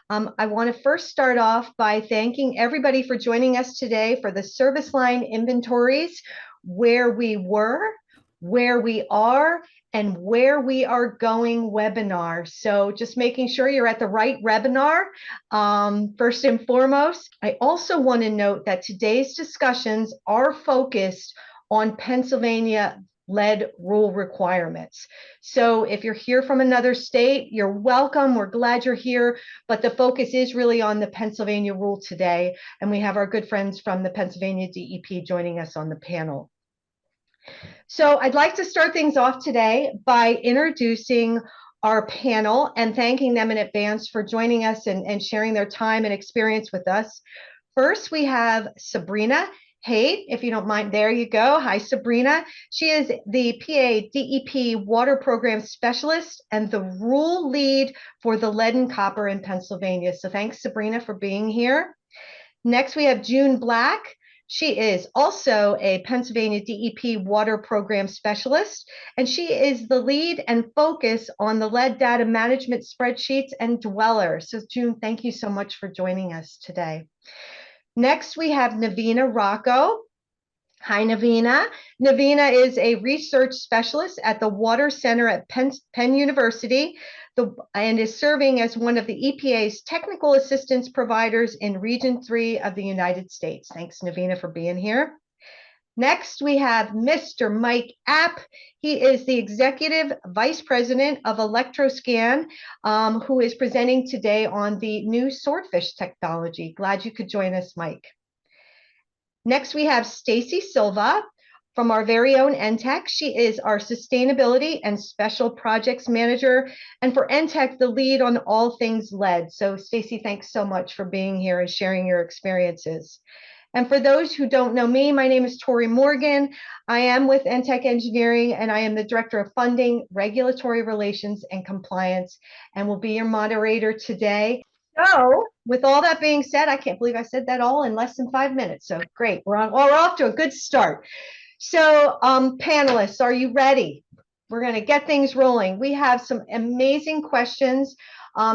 I want to first start off by thanking everybody for joining us today for the Service Line Inventories, where we were, where we are, and where we are going webinar. So just making sure you're at the right webinar, first and foremost. I also want to note that today's discussions are focused on Pennsylvania lead rule requirements. So if you're here from another state, you're welcome. We're glad you're here, but the focus is really on the Pennsylvania rule today. And we have our good friends from the Pennsylvania DEP joining us on the panel. So I'd like to start things off today by introducing our panel and thanking them in advance for joining us and sharing their time and experience with us. First, we have Sabrina Haydt, if you don't mind. There you go. Hi, Sabrina. She is the PA DEP Water Program Specialist and the rule lead for the lead and copper in Pennsylvania. So thanks, Sabrina, for being here. Next, we have June Black. She is also a Pennsylvania DEP Water Program Specialist, and she is the lead and focus on the lead data management spreadsheets and dwellers. So June, thank you so much for joining us today. Next, we have Nevina Rocco. Hi, Nevina. Nevina is a research specialist at the Water Center at Penn University and is serving as one of the EPA's technical assistance providers in Region 3 of the United States. Thanks, Nevina, for being here. Next, we have Mr. Mike App. He is the Executive Vice President of Electro Scan, who is presenting today on the new Swordfish Technology. Glad you could join us, Mike. Next, we have Stacy Silva from our very own Entech. She is our Sustainability and Special Projects Manager, and for Entech, the lead on all things lead. So Stacy, thanks so much for being here and sharing your experiences. And for those who don't know me, my name is Tori Morgan. I am with Entech Engineering, and I am the Director of Funding, Regulatory Relations, and Compliance, and will be your moderator today. So with all that being said, I can't believe I said that all in less than 5 minutes. So great, we're off to a good start. So panelists, are you ready? We're going to get things rolling. We have some amazing questions.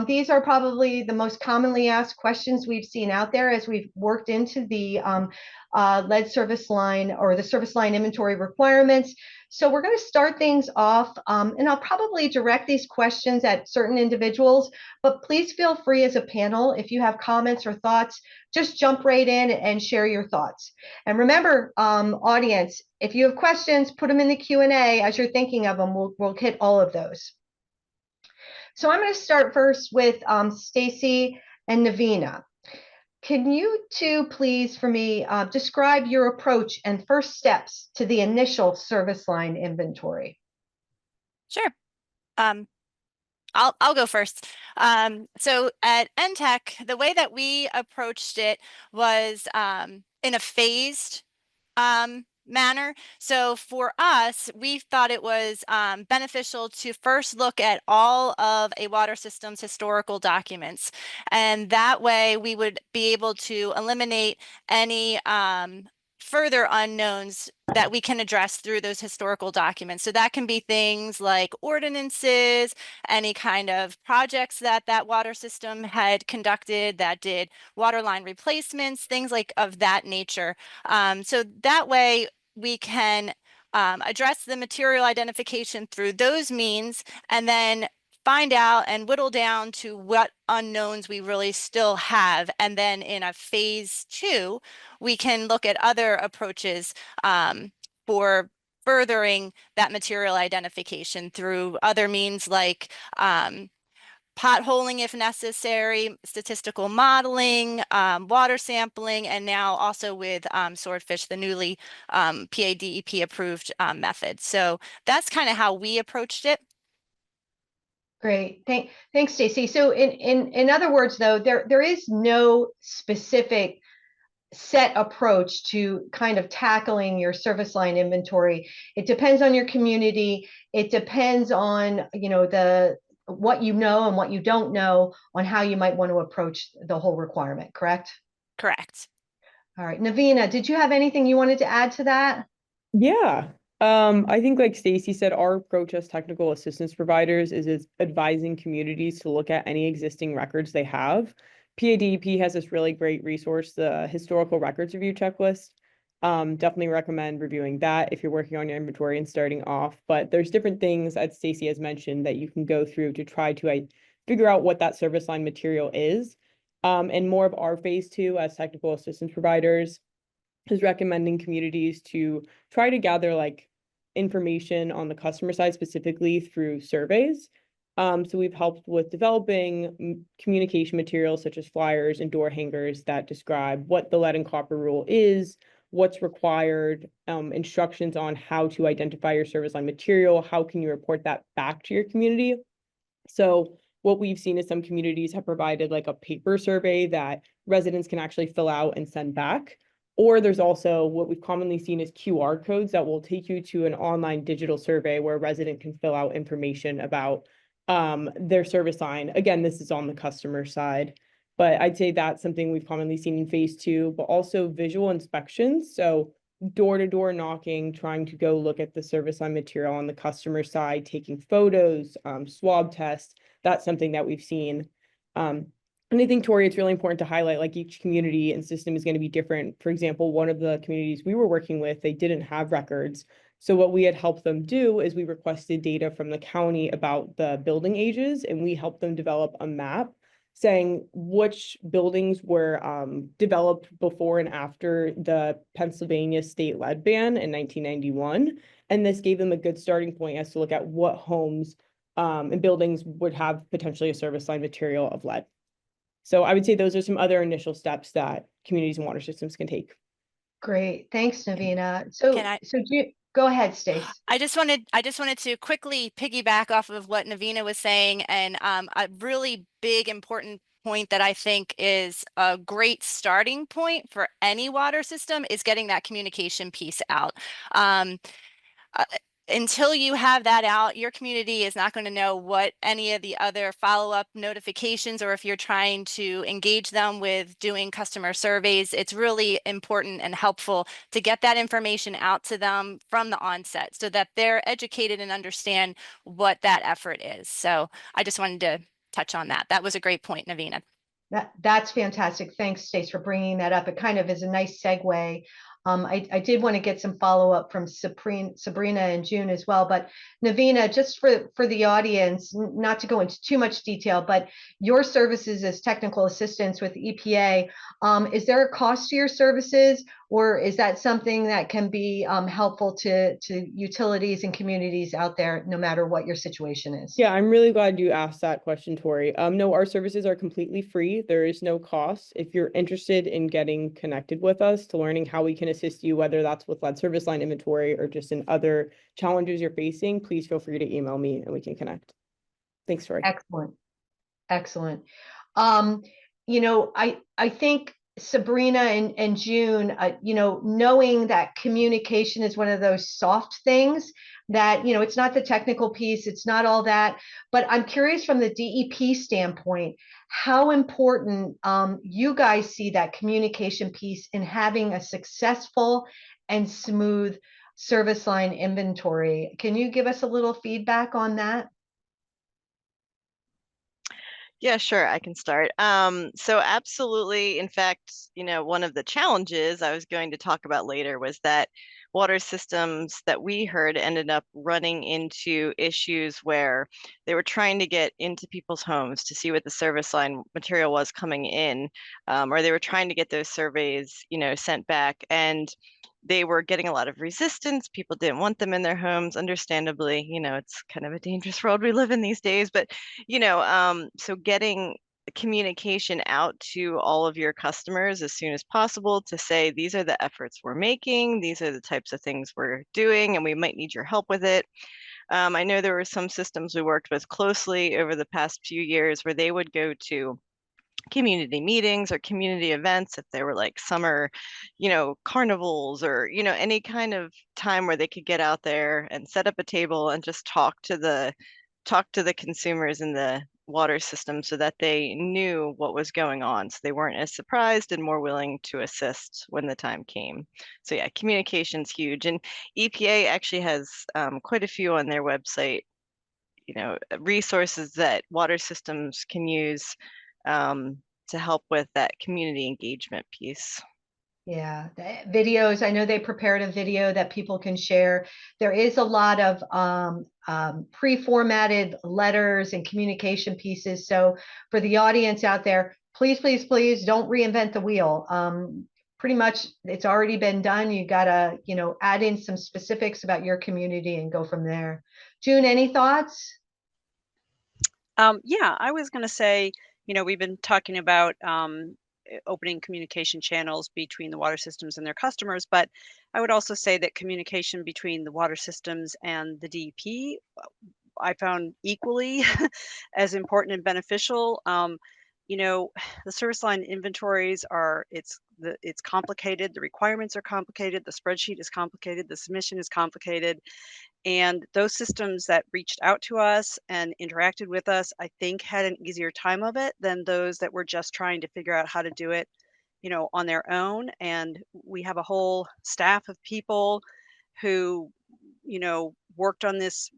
These are probably the most commonly asked questions we've seen out there as we've worked into the lead service line or the service line inventory requirements. So we're going to start things off, and I'll probably direct these questions at certain individuals, but please feel free as a panel, if you have comments or thoughts, just jump right in and share your thoughts. And remember, audience, if you have questions, put them in the Q&A as you're thinking of them. We'll hit all of those. So I'm going to start first with Stacy and Nevina. Can you two please, for me, describe your approach and first steps to the initial service line inventory? Sure. I'll go first. So at Entech, the way that we approached it was in a phased manner. So for us, we thought it was beneficial to first look at all of a water system's historical documents. And that way we would be able to eliminate any further unknowns that we can address through those historical documents. So that can be things like ordinances, any kind of projects that that water system had conducted that did water line replacements, things like of that nature. So that way we can address the material identification through those means and then find out and whittle down to what unknowns we really still have. And then in a phase 2, we can look at other approaches for furthering that material identification through other means like potholing if necessary, statistical modeling, water sampling, and now also with Swordfish, the newly PA DEP approved method. So that's kind of how we approached it. Great, thanks, Stacy. So in other words, though, there is no specific set approach to kind of tackling your service line inventory. It depends on your community. It depends on what you know and what you don't know on how you might want to approach the whole requirement, correct? Correct. All right, Nevina, did you have anything you wanted to add to that? Yeah, I think like Stacy said, our approach as technical assistance providers is advising communities to look at any existing records they have. PA DEP has this really great resource, the Historical Records Review Checklist. Definitely recommend reviewing that if you're working on your inventory and starting off. But there's different things, as Stacy has mentioned, that you can go through to try to figure out what that service line material is. And more of our phase two as technical assistance providers is recommending communities to try to gather like information on the customer side specifically through surveys. So we've helped with developing communication materials such as flyers and door hangers that describe what the lead and copper rule is, what's required, instructions on how to identify your service line material, how can you report that back to your community. So what we've seen is some communities have provided like a paper survey that residents can actually fill out and send back. Or there's also what we've commonly seen is QR codes that will take you to an online digital survey where a resident can fill out information about their service line. Again, this is on the customer side, but I'd say that's something we've commonly seen in phase two, but also visual inspections. So door-to-door knocking, trying to go look at the service line material on the customer side, taking photos, swab tests. That's something that we've seen. And I think, Tori, it's really important to highlight like each community and system is going to be different. For example, one of the communities we were working with, they didn't have records. So what we had helped them do is we requested data from the county about the building ages, and we helped them develop a map saying which buildings were developed before and after the Pennsylvania state lead ban in 1991. And this gave them a good starting point as to look at what homes and buildings would have potentially a service line material of lead. So I would say those are some other initial steps that communities and water systems can take. Great. Thanks, Nevina. Can I? Go ahead, Stace. I just wanted to quickly piggyback off of what Nevina was saying, and a really big important point that I think is a great starting point for any water system is getting that communication piece out. Uh, until you have that out, your community is not going to know what any of the other follow-up notifications, or if you're trying to engage them with doing customer surveys, it's really important and helpful to get that information out to them from the onset so that they're educated and understand what that effort is. So I just wanted to touch on that. That was a great point, Nevina. That's fantastic. Thanks, Stace, for bringing that up. It kind of is a nice segue. I did want to get some follow-up from Sabrina and June as well, but Nevina, just for the audience, not to go into too much detail, but your services as technical assistants with EPA, is there a cost to your services, or is that something that can be helpful to utilities and communities out there, no matter what your situation is? Yeah, I'm really glad you asked that question, Tori. No, our services are completely free. There is no cost. If you're interested in getting connected with us to learning how we can assist you, whether that's with lead service line inventory or just in other challenges you're facing, please feel free to email me and we can connect. Thanks, Tori. Excellent. Excellent. I think Sabrina and June, knowing that communication is one of those soft things that, it's not the technical piece, it's not all that, but I'm curious from the DEP standpoint, how important you guys see that communication piece in having a successful and smooth service line inventory. Can you give us a little feedback on that? Yeah, sure, I can start. So absolutely, in fact, one of the challenges I was going to talk about later was that water systems that we heard ended up running into issues where they were trying to get into people's homes to see what the service line material was coming in, or they were trying to get those surveys, sent back, and they were getting a lot of resistance. People didn't want them in their homes, understandably. It's kind of a dangerous world we live in these days, but so getting communication out to all of your customers as soon as possible to say, these are the efforts we're making, these are the types of things we're doing, and we might need your help with it. I know there were some systems we worked with closely over the past few years where they would go to community meetings or community events, if there were like summer, carnivals, or, any kind of time where they could get out there and set up a table and just talk to the consumers in the water system so that they knew what was going on. So they weren't as surprised and more willing to assist when the time came. So yeah, communication's huge. And EPA actually has quite a few on their website, resources that water systems can use to help with that community engagement piece. Yeah, the videos, I know they prepared a video that people can share. There is a lot of pre-formatted letters and communication pieces. So for the audience out there, please, please, please don't reinvent the wheel. Pretty much it's already been done. You gotta, add in some specifics about your community and go from there. June, any thoughts? Yeah, I was going to say, we've been talking about opening communication channels between the water systems and their customers, but I would also say that communication between the water systems and the DEP, I found equally as important and beneficial. The service line inventories it's complicated. The requirements are complicated. The spreadsheet is complicated. The submission is complicated. And those systems that reached out to us and interacted with us, I think, had an easier time of it than those that were just trying to figure out how to do it, on their own. And we have a whole staff of people who, worked on this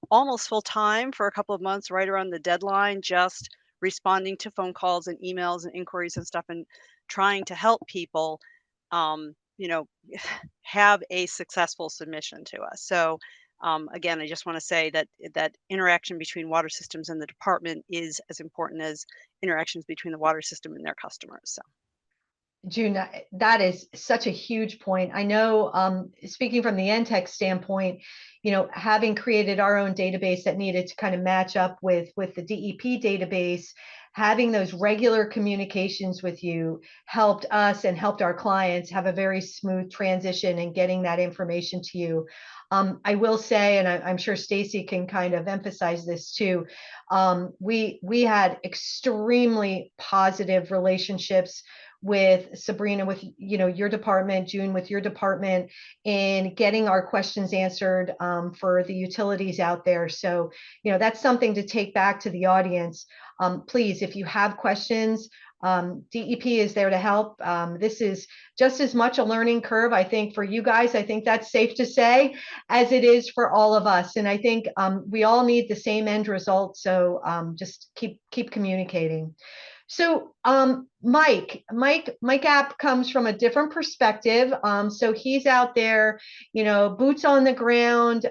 almost full time for a couple of months, right around the deadline, just responding to phone calls and emails and inquiries and stuff and trying to help people, have a successful submission to us. So again, I just want to say that interaction between water systems and the department is as important as interactions between the water system and their customers. So. June, that is such a huge point. I know, speaking from the Entech standpoint, having created our own database that needed to kind of match up with the DEP database, having those regular communications with you helped us and helped our clients have a very smooth transition and getting that information to you. I will say, and I'm sure Stacy can kind of emphasize this too, we had extremely positive relationships with Sabrina, with your department, June, with your department, in getting our questions answered for the utilities out there. So that's something to take back to the audience. Please, if you have questions, DEP is there to help. This is just as much a learning curve, I think, for you guys. I think that's safe to say, as it is for all of us. And I think we all need the same end result. So just keep communicating. So Mike App comes from a different perspective. So he's out there, boots on the ground,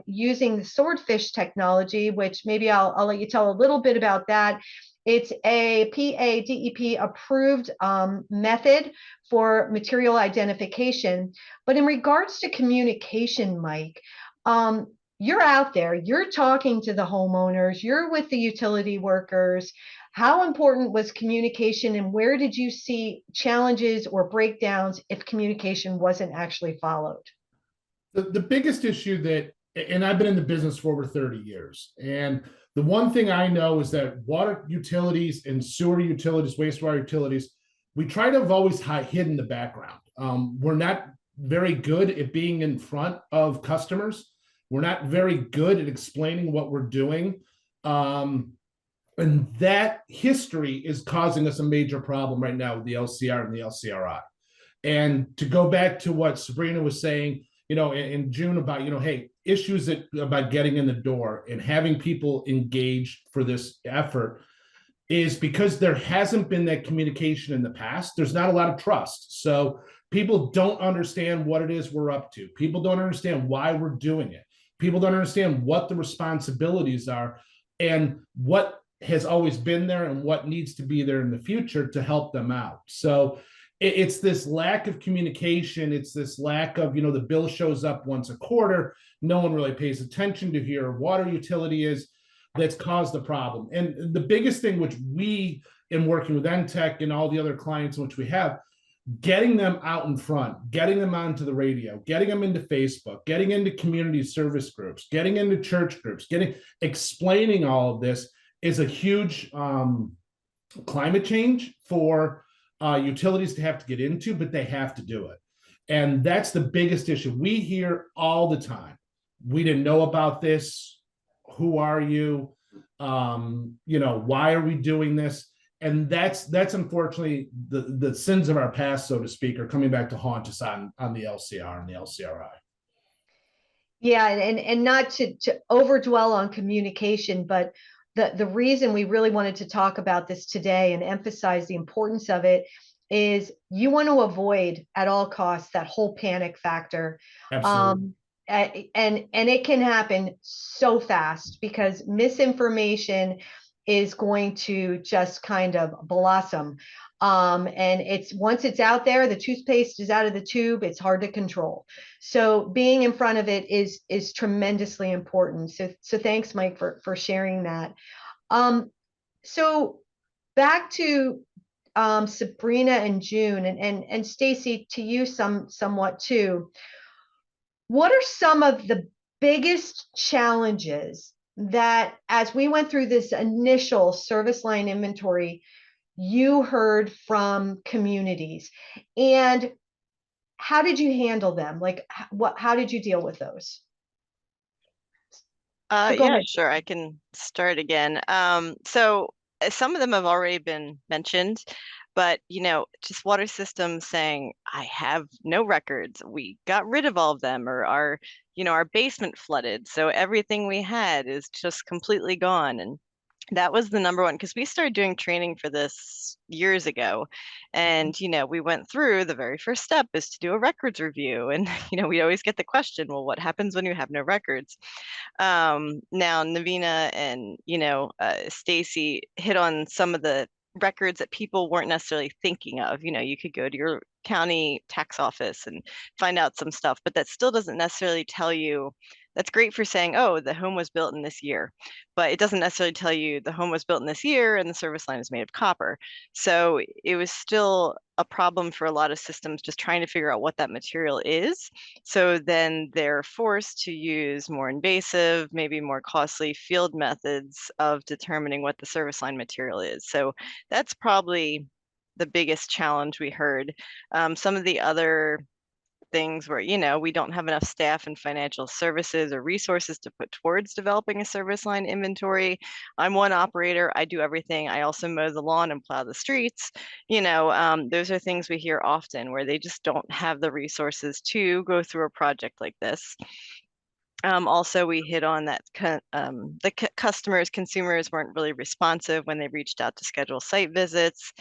using the Swordfish technology, which maybe I'll let you tell a little bit about that. It's a PA DEP approved method for material identification. But in regards to communication, Mike, you're out there, you're talking to the homeowners, you're with the utility workers. How important was communication, and where did you see challenges or breakdowns if communication wasn't actually followed? The biggest issue and I've been in the business for over 30 years, and the one thing I know is that water utilities and sewer utilities, wastewater utilities, we try to have always hidden the background. We're not very good at being in front of customers. We're not very good at explaining what we're doing. And that history is causing us a major problem right now with the LCR and the LCRI. And to go back to what Sabrina was saying, in June about, hey, issues about getting in the door and having people engaged for this effort is because there hasn't been that communication in the past. There's not a lot of trust. So people don't understand what it is we're up to. People don't understand why we're doing it. People don't understand what the responsibilities are and what has always been there and what needs to be there in the future to help them out. So it's this lack of communication. It's this lack of, the bill shows up once a quarter. No one really pays attention to who your water utility is. That's caused the problem. And the biggest thing, which we, in working with Entech and all the other clients which we have, getting them out in front, getting them onto the radio, getting them into Facebook, getting into community service groups, getting into church groups, explaining all of this is a huge climate change for utilities to have to get into, but they have to do it. And that's the biggest issue. We hear all the time, we didn't know about this. Who are you? Why are we doing this? And that's unfortunately the sins of our past, so to speak, are coming back to haunt us on the LCR and the LCRI. Yeah, and not to over dwell on communication, but the reason we really wanted to talk about this today and emphasize the importance of it is you want to avoid at all costs that whole panic factor. Absolutely. And it can happen so fast because misinformation is going to just kind of blossom. And once it's out there, the toothpaste is out of the tube, it's hard to control. So being in front of it is tremendously important. So thanks, Mike, for sharing that. So back to Sabrina and June and Stacy, to you somewhat too. What are some of the biggest challenges that, as we went through this initial service line inventory, you heard from communities, and how did you handle them? Like, how did you deal with those? So go Yeah, ahead. sure. I can start again. So some of them have already been mentioned, but just water systems saying, I have no records. We got rid of all of them, or our basement flooded. So everything we had is just completely gone. And that was the number one, because we started doing training for this years ago. And, we went through the very first step is to do a records review. And, we always get the question, well, what happens when you have no records? Now Nevina and Stacy hit on some of the records that people weren't necessarily thinking of. You could go to your county tax office and find out some stuff, but that still doesn't necessarily tell you. That's great for saying, oh, the home was built in this year, but it doesn't necessarily tell you the home was built in this year and the service line is made of copper. So it was still a problem for a lot of systems just trying to figure out what that material is. So then they're forced to use more invasive, maybe more costly field methods of determining what the service line material is. So that's probably the biggest challenge we heard. Some of the other things where we don't have enough staff and financial services or resources to put towards developing a service line inventory. I'm one operator, I do everything. I also mow the lawn and plow the streets. Those are things we hear often where they just don't have the resources to go through a project like this. Also, we hit on that consumers weren't really responsive when they reached out to schedule site visits.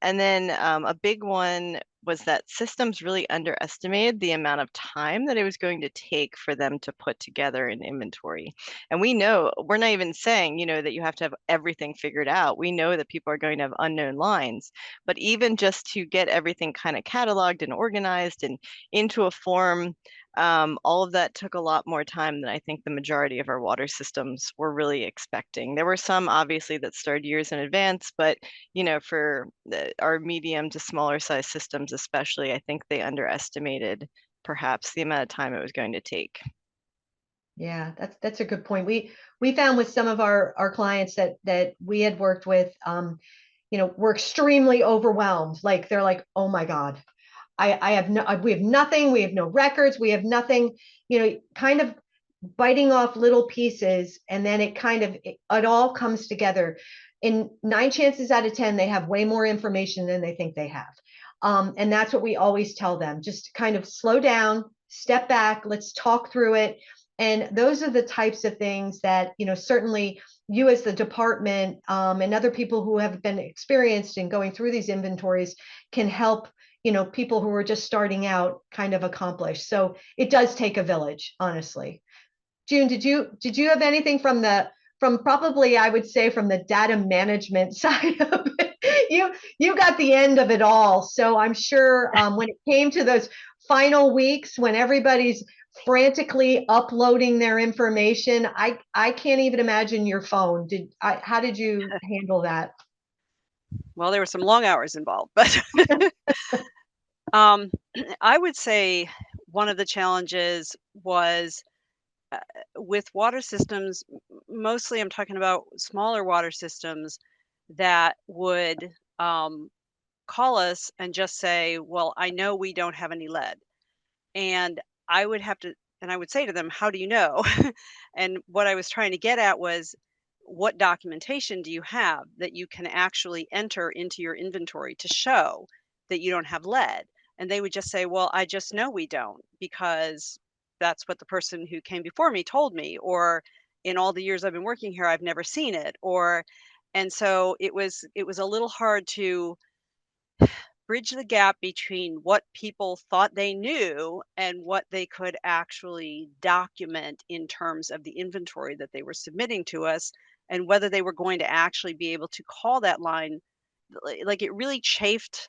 And then a big one was that systems really underestimated the amount of time that it was going to take for them to put together an inventory. And we know, we're not even saying, that you have to have everything figured out. We know that people are going to have unknown lines, but even just to get everything kind of cataloged and organized and into a form, all of that took a lot more time than I think the majority of our water systems were really expecting. There were some obviously that started years in advance, but for our medium to smaller size systems especially, I think they underestimated perhaps the amount of time it was going to take. Yeah, that's a good point. We found with some of our clients that we had worked with, were extremely overwhelmed. Like they're like, oh my God, we have nothing, we have no records, we have nothing, kind of biting off little pieces, and then it all comes together. In 9 chances out of 10, they have way more information than they think they have. And that's what we always tell them, just kind of slow down, step back, let's talk through it. And those are the types of things that, certainly you as the department and other people who have been experienced in going through these inventories can help people who are just starting out kind of accomplish. So it does take a village, honestly. June, did you have anything from probably, I would say, from the data management side of it? You got the end of it all. So I'm sure when it came to those final weeks when everybody's frantically uploading their information, I can't even imagine your phone. How did you handle that? Well, there were some long hours involved, but I would say one of the challenges was with water systems. Mostly, I'm talking about smaller water systems that would call us and just say, "Well, I know we don't have any lead," and I would say to them, "How do you know?" And what I was trying to get at was, what documentation do you have that you can actually enter into your inventory to show that you don't have lead? And they would just say, well, I just know we don't, because that's what the person who came before me told me, or in all the years I've been working here, I've never seen it. And so it was a little hard to bridge the gap between what people thought they knew and what they could actually document in terms of the inventory that they were submitting to us, and whether they were going to actually be able to call that line. Like, it really chafed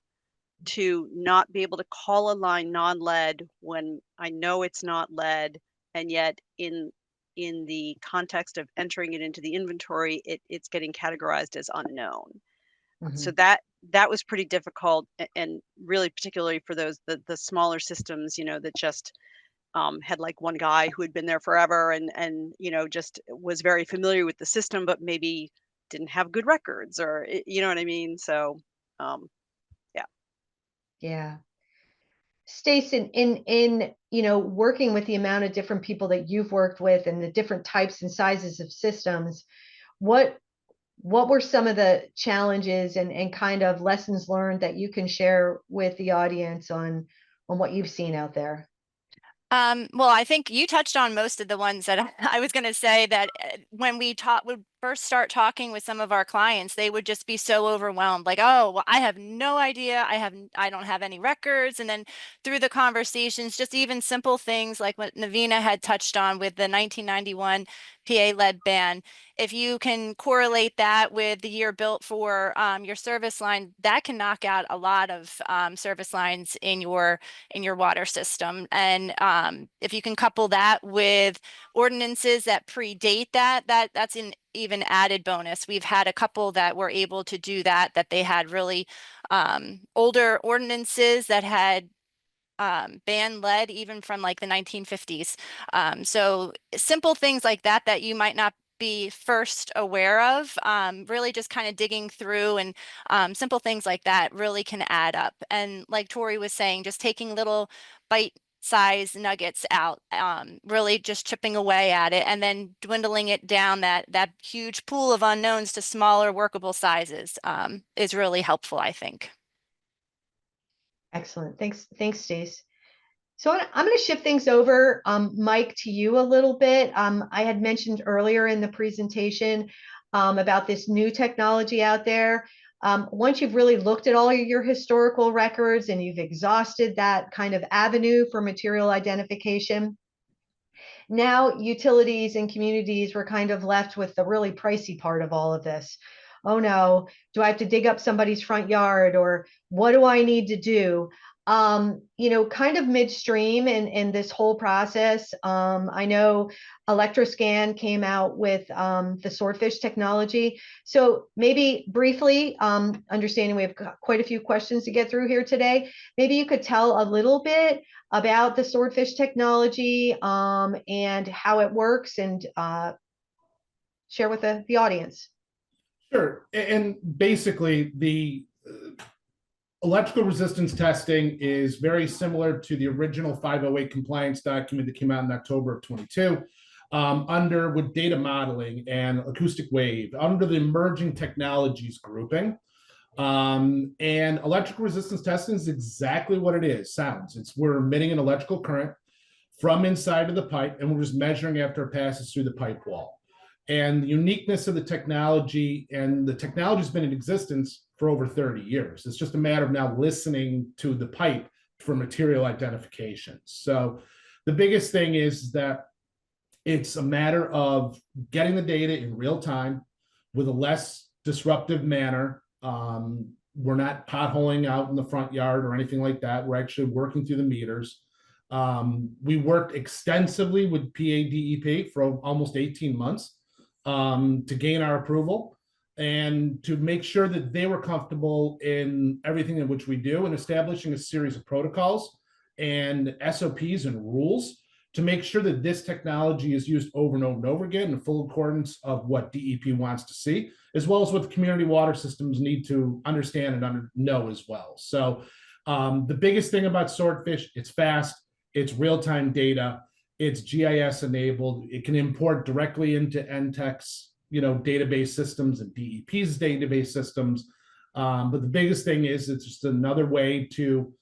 to not be able to call a line non-lead when I know it's not lead, and yet in the context of entering it into the inventory, it's getting categorized as unknown. So that was pretty difficult, and really particularly for those the smaller systems, that just had like one guy who had been there forever and just was very familiar with the system, but maybe didn't have good records, or you know what I mean. So Yeah. Stacy, in working with the amount of different people that you've worked with and the different types and sizes of systems, what were some of the challenges and kind of lessons learned that you can share with the audience on what you've seen out there? Well, I think you touched on most of the ones that I was going to say, that when we would first start talking with some of our clients, they would just be so overwhelmed, like, oh, well, I have no idea. I don't have any records. And then through the conversations, just even simple things like what Nevina had touched on with the 1991 PA lead ban. If you can correlate that with the year built for your service line, that can knock out a lot of service lines in your water system. And if you can couple that with ordinances that predate that's an even added bonus. We've had a couple that were able to do that they had really older ordinances that had banned lead even from like the 1950s. So simple things like that you might not be first aware of, really just kind of digging through, and simple things like that really can add up. And like Tori was saying, just taking little bite-sized nuggets out, really just chipping away at it, and then dwindling it down, that huge pool of unknowns, to smaller workable sizes, is really helpful, I think. Excellent. Thanks, Stace. So I'm going to shift things over, Mike, to you a little bit. I had mentioned earlier in the presentation about this new technology out there. Once you've really looked at all your historical records and you've exhausted that kind of avenue for material identification, now utilities and communities were kind of left with the really pricey part of all of this. Oh no, do I have to dig up somebody's front yard, or what do I need to do? Kind of midstream in this whole process, I know Electro Scan came out with the Swordfish technology. So maybe briefly, understanding we have quite a few questions to get through here today, maybe you could tell a little bit about the Swordfish technology and how it works, and share with the audience. Sure. And basically, the electrical resistance testing is very similar to the original 508 compliance document that came out in October of 22, with data modeling and acoustic wave under the emerging technologies grouping. And electrical resistance testing is exactly what it is. We're emitting an electrical current from inside of the pipe, and we're just measuring after it passes through the pipe wall. And the uniqueness of the technology, and the technology has been in existence for over 30 years. It's just a matter of now listening to the pipe for material identification. So the biggest thing is that it's a matter of getting the data in real time with a less disruptive manner. We're not potholing out in the front yard or anything like that. We're actually working through the meters. We worked extensively with PA DEP for almost 18 months to gain our approval and to make sure that they were comfortable in everything in which we do, and establishing a series of protocols and SOPs and rules to make sure that this technology is used over and over and over again in full accordance of what DEP wants to see, as well as what the community water systems need to understand and know as well. So the biggest thing about Swordfish, it's fast, it's real-time data, it's GIS enabled, it can import directly into Entech's database systems and DEP's database systems. But the biggest thing is it's just another way to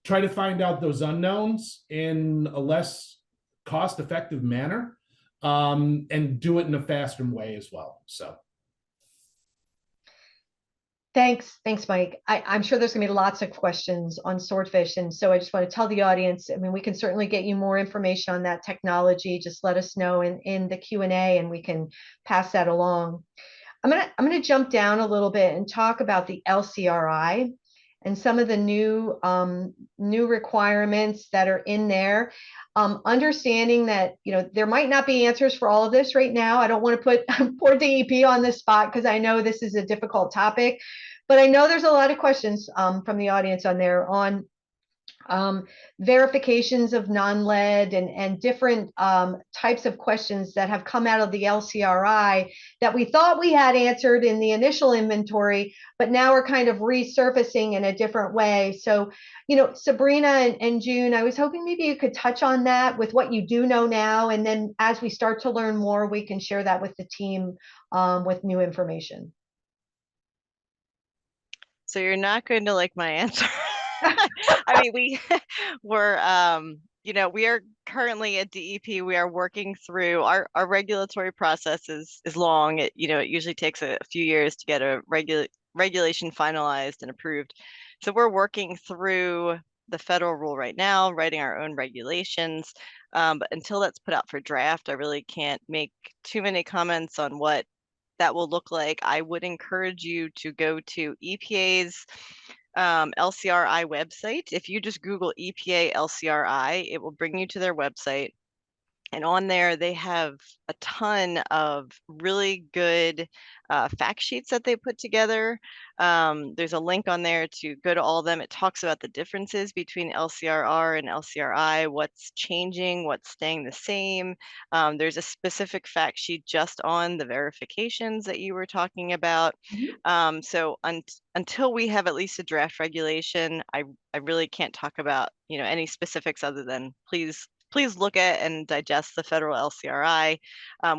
try to find out those unknowns in a less cost-effective manner, and do it in a faster way as well. So. Thanks, Mike. I'm sure there's going to be lots of questions on Swordfish, and so I just want to tell the audience. I mean, we can certainly get you more information on that technology. Just let us know in the Q&A, and we can pass that along. I'm gonna jump down a little bit and talk about the LCRI and some of the new requirements that are in there. Understanding that there might not be answers for all of this right now. I don't want to put poor DEP on the spot because I know this is a difficult topic, but I know there's a lot of questions from the audience on there on verifications of non-lead and different types of questions that have come out of the LCRI that we thought we had answered in the initial inventory, but now we're kind of resurfacing in a different way. So, Sabrina and June, I was hoping maybe you could touch on that with what you do know now, and then as we start to learn more, we can share that with the team with new information. So you're not going to like my answer. I mean, we are currently at DEP. We are working through our regulatory process is long. It usually takes a few years to get a regulation finalized and approved. So we're working through the federal rule right now, writing our own regulations. But until that's put out for draft, I really can't make too many comments on what that will look like. I would encourage you to go to EPA's LCRI website. If you just Google EPA LCRI, it will bring you to their website. And on there, they have a ton of really good fact sheets that they put together. There's a link on there to go to all of them. It talks about the differences between LCRR and LCRI, what's changing, what's staying the same. There's a specific fact sheet just on the verifications that you were talking about. So until we have at least a draft regulation, I really can't talk about any specifics other than please look at and digest the federal LCRI.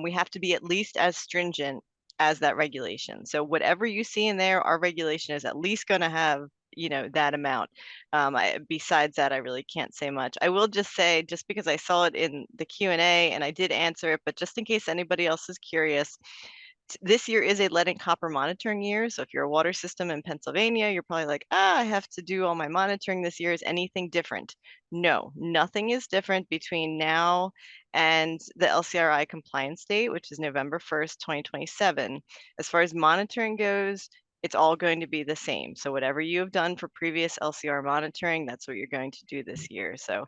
We have to be at least as stringent as that regulation. So whatever you see in there, our regulation is at least going to have, that amount. Besides that, I really can't say much. I will just say, just because I saw it in the Q&A and I did answer it, but just in case anybody else is curious, this year is a lead and copper monitoring year. So if you're a water system in Pennsylvania, you're probably like, I have to do all my monitoring this year. Is anything different? No, nothing is different between now and the LCRI compliance date, which is November 1st, 2027. As far as monitoring goes, it's all going to be the same. So whatever you have done for previous LCR monitoring, that's what you're going to do this year. So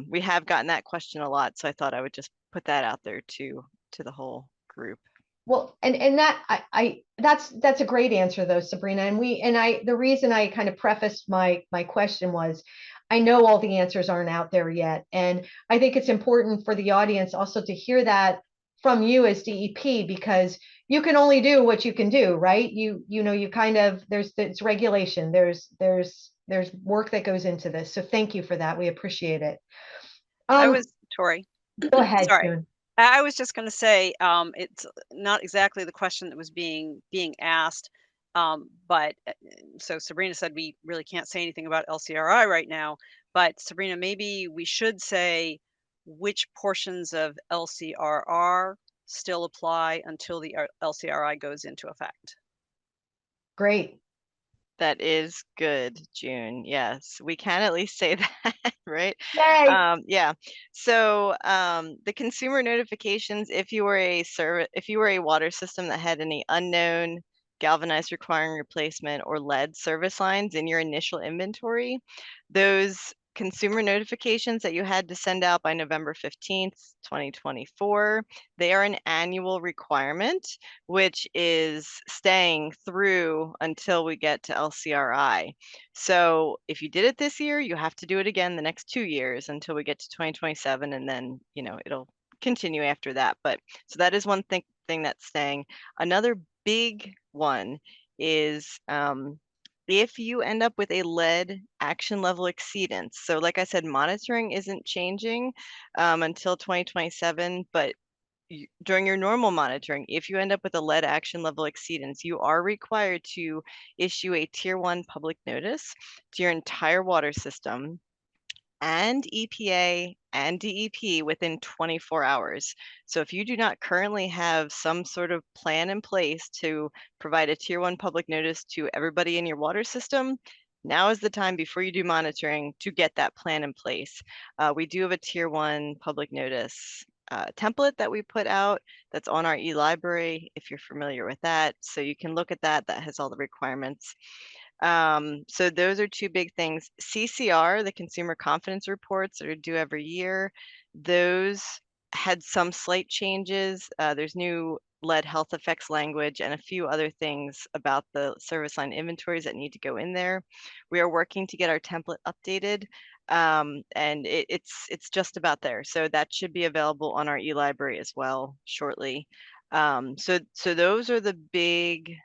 we have gotten that question a lot. So I thought I would just put that out there to the whole group. Well, and that's a great answer though, Sabrina. And the reason I kind of prefaced my question was, I know all the answers aren't out there yet. And I think it's important for the audience also to hear that from you as DEP, because you can only do what you can do, right? You kind of, it's regulation, there's work that goes into this. So thank you for that. We appreciate it. Tori. Go ahead. Sorry. June. I was just going to say, it's not exactly the question that was being asked, but so Sabrina said we really can't say anything about LCRI right now, but Sabrina, maybe we should say which portions of LCRR still apply until the LCRI goes into effect. Great. That is good, June. Yes, we can at least say that, right? Yay. Yeah. So the consumer notifications, if you were a water system that had any unknown galvanized requiring replacement or lead service lines in your initial inventory, those consumer notifications that you had to send out by November 15th, 2024, they are an annual requirement, which is staying through until we get to LCRI. So if you did it this year, you have to do it again the next 2 years until we get to 2027, and then it'll continue after that. But so that is one thing that's staying. Another big one is if you end up with a lead action level exceedance. So like I said, monitoring isn't changing until 2027, but during your normal monitoring, if you end up with a lead action level exceedance, you are required to issue a Tier 1 public notice to your entire water system and EPA and DEP within 24 hours. So if you do not currently have some sort of plan in place to provide a Tier 1 public notice to everybody in your water system, now is the time before you do monitoring to get that plan in place. We do have a Tier 1 public notice template that we put out that's on our e-library, if you're familiar with that. So you can look at that. That has all the requirements. So those are two big things. CCR, the Consumer Confidence Reports that are due every year, those had some slight changes. There's new lead health effects language and a few other things about the service line inventories that need to go in there. We are working to get our template updated, and it's just about there. So that should be available on our e-library as well shortly. So those are the big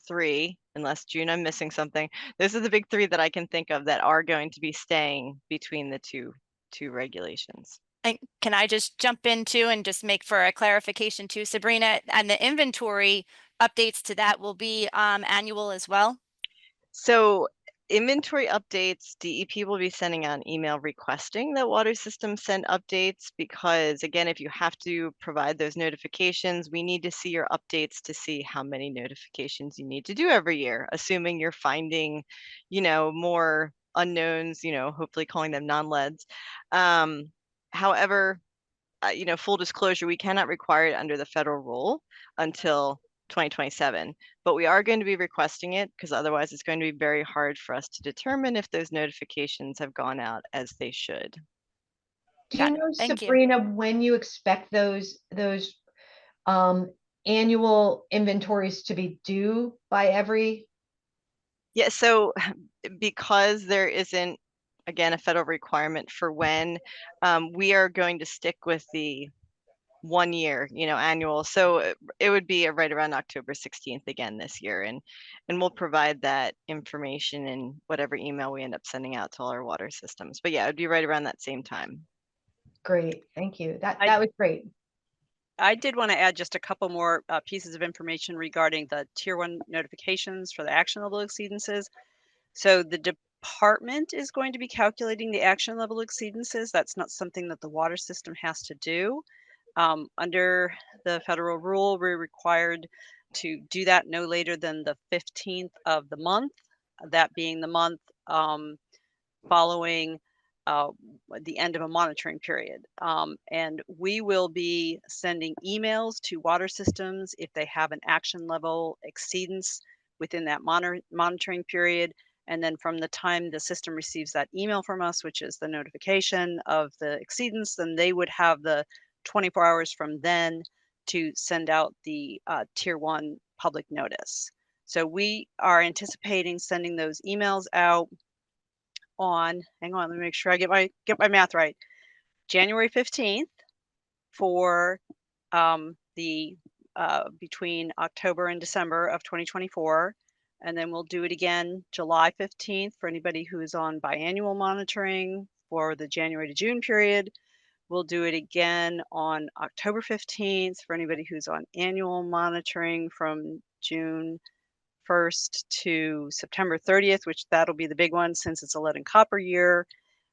three, unless June, I'm missing something. Those are the big three that I can think of that are going to be staying between the two regulations. And can I just jump in too and just make for a clarification too, Sabrina? And the inventory updates to that will be annual as well? So inventory updates, DEP will be sending out an email requesting that water systems send updates, because again, if you have to provide those notifications, we need to see your updates to see how many notifications you need to do every year, assuming you're finding, more unknowns, hopefully calling them non-leads. However, full disclosure, we cannot require it under the federal rule until 2027, but we are going to be requesting it because otherwise it's going to be very hard for us to determine if those notifications have gone out as they should. Do you know, Thank you. Sabrina, when you expect those annual inventories to be due by every? Yeah, so because there isn't, again, a federal requirement for when, we are going to stick with the 1 year, annual. So it would be right around October 16th again this year. And we'll provide that information in whatever email we end up sending out to all our water systems. But yeah, it would be right around that same time. Great, thank you. That was great. I did want to add just a couple more pieces of information regarding the Tier 1 notifications for the action level exceedances. So the department is going to be calculating the action level exceedances. That's not something that the water system has to do. Under the federal rule, we're required to do that no later than the 15th of the month, that being the month following the end of a monitoring period. And we will be sending emails to water systems if they have an action level exceedance within that monitoring period. And then from the time the system receives that email from us, which is the notification of the exceedance, then they would have the 24 hours from then to send out the Tier 1 public notice. So we are anticipating sending those emails out on, hang on, let me make sure I get my math right, January 15th for the between October and December of 2024. And then we'll do it again July 15th for anybody who is on biannual monitoring for the January to June period. We'll do it again on October 15th for anybody who's on annual monitoring from June 1st to September 30th, which that'll be the big one since it's a lead and copper year.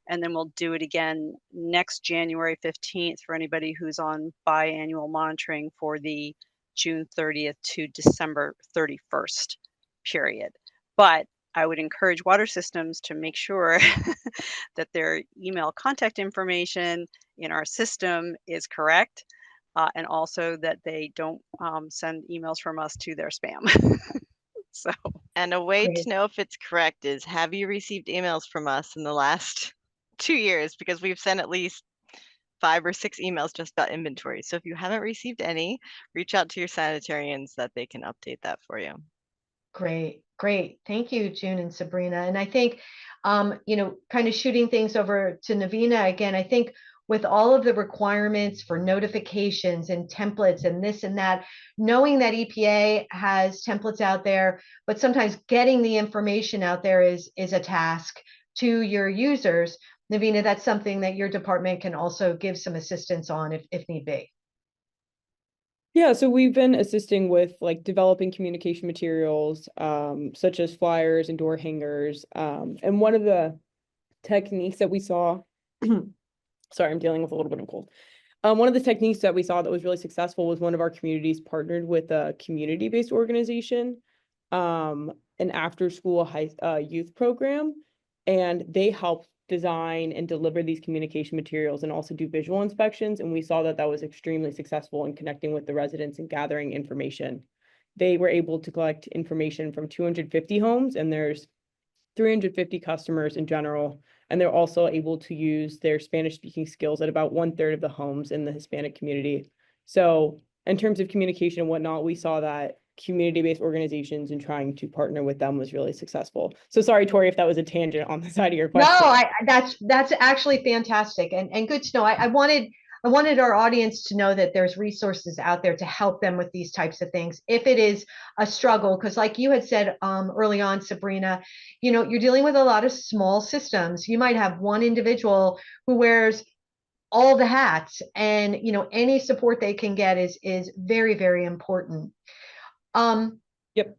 And then we'll do it again next January 15th for anybody who's on biannual monitoring for the June 30th to December 31st period. But I would encourage water systems to make sure that their email contact information in our system is correct, and also that they don't send emails from us to their spam. So, and a way Great. to know if it's correct is, have you received emails from us in the last 2 years? Because we've sent at least 5 or 6 emails just about inventory. So if you haven't received any, reach out to your sanitarians that they can update that for you. Great. Thank you, June and Sabrina. And I think, kind of shooting things over to Nevina again, I think with all of the requirements for notifications and templates and this and that, knowing that EPA has templates out there, but sometimes getting the information out there is a task to your users. Nevina, that's something that your department can also give some assistance on if need be. Yeah, so we've been assisting with like developing communication materials, such as flyers and door hangers. And one of the techniques that we saw, sorry, I'm dealing with a little bit of cold. One of the techniques that we saw that was really successful was one of our communities partnered with a community-based organization, an after-school youth program, and they helped design and deliver these communication materials and also do visual inspections. And we saw that that was extremely successful in connecting with the residents and gathering information. They were able to collect information from 250 homes, and there's 350 customers in general. And they're also able to use their Spanish speaking skills at about 1/3 of the homes in the Hispanic community. So in terms of communication and whatnot, we saw that community-based organizations and trying to partner with them was really successful. So sorry, Tori, if that was a tangent on the side of your No, question. that's actually fantastic and good to know. I wanted our audience to know that there's resources out there to help them with these types of things if it is a struggle. Because like you had said early on, Sabrina, you're dealing with a lot of small systems. You might have one individual who wears all the hats, and any support they can get is very, very important. Yep.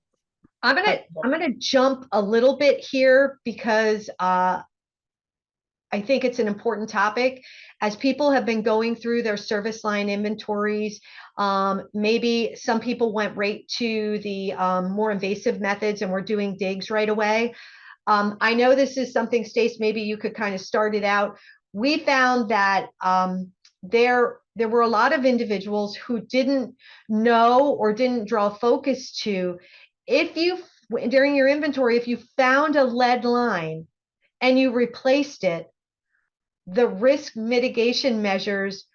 I'm gonna jump a little bit here because I think it's an important topic. As people have been going through their service line inventories, maybe some people went right to the more invasive methods and we're doing digs right away. I know this is something, Stace, maybe you could kind of start it out. We found that there were a lot of individuals who didn't know or didn't draw focus to, if you, during your inventory, if you found a lead line and you replaced it, the risk mitigation measures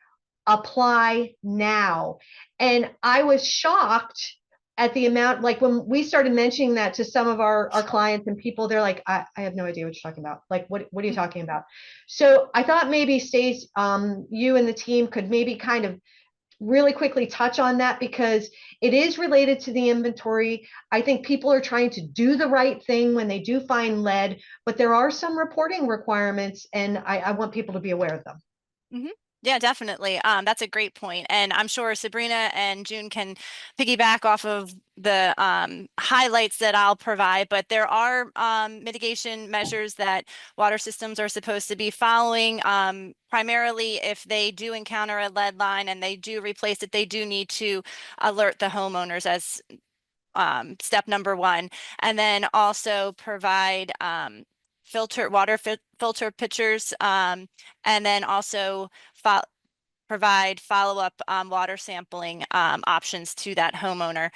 apply now. And I was shocked at the amount, like when we started mentioning that to some of our clients and people, they're like, I have no idea what you're talking about. Like, what are you talking about? So I thought maybe Stace, you and the team could maybe kind of really quickly touch on that, because it is related to the inventory. I think people are trying to do the right thing when they do find lead, but there are some reporting requirements, and I want people to be aware of them. Mm-hmm. Yeah, definitely. That's a great point. And I'm sure Sabrina and June can piggyback off of the highlights that I'll provide, but there are mitigation measures that water systems are supposed to be following. Primarily, if they do encounter a lead line and they do replace it, they do need to alert the homeowners as step number one, and then also provide filter pitchers, and then also provide follow-up water sampling options to that homeowner.